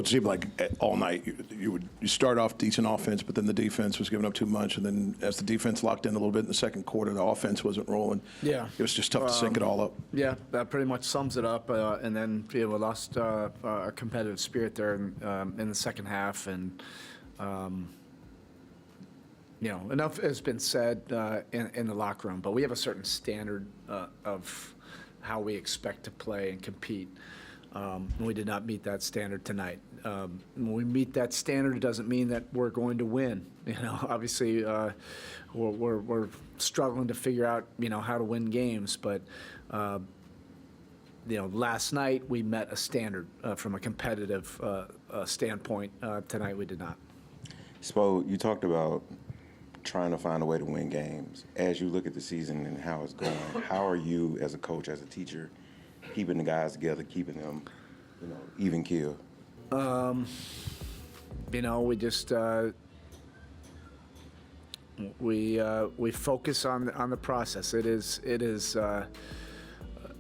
seemed like all night you start off decent offense, but then the defense was giving up too much, and then as the defense locked in a little bit in the second quarter, the offense wasn't rolling. Yeah. It was just tough to sync it all up. Yeah, that pretty much sums it up. And then we lost our competitive spirit there in the second half. And, enough has been said in the locker room, but we have a certain standard of how we expect to play and compete. We did not meet that standard tonight. When we meet that standard, it doesn't mean that we're going to win. Obviously, we're struggling to figure out, how to win games. But, last night we met a standard from a competitive standpoint. Tonight we did not. Spo, you talked about trying to find a way to win games. As you look at the season and how it's going, how are you as a coach, as a teacher, keeping the guys together, keeping them, even keel? We just we focus on the process. It is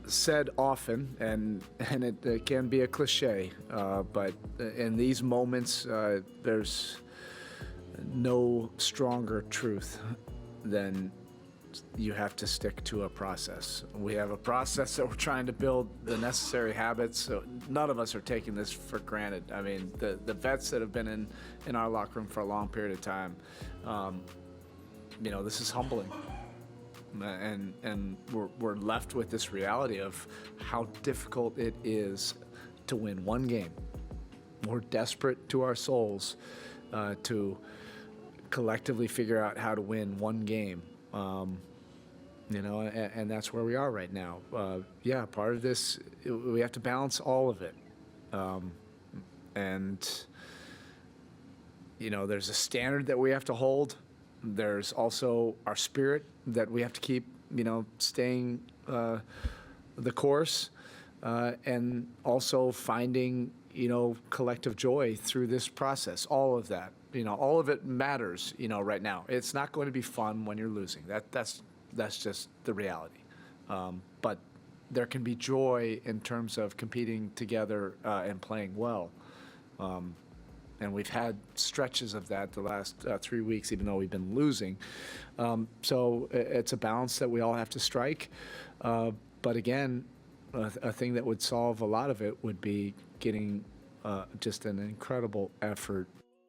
said often, and it can be a cliche, but in these moments, there's no stronger truth than you have to stick to a process. We have a process that we're trying to build the necessary habits. So none of us are taking this for granted. I mean, the vets that have been in our locker room for a long period of time, this is humbling. And we're left with this reality of how difficult it is to win one game. We're desperate to our souls to collectively figure out how to win one game. And that's where we are right now. Part of this, we have to balance all of it. There's a standard that we have to hold. There's also our spirit that we have to keep, staying the course, and also finding, collective joy through this process. All of that, all of it matters, right now. It's not going to be fun when you're losing. That's just the reality. But there can be joy in terms of competing together and playing well. And we've had stretches of that the last 3 weeks, even though we've been losing. So it's a balance that we all have to strike. But again, a thing that would solve a lot of it would be getting just an incredible effort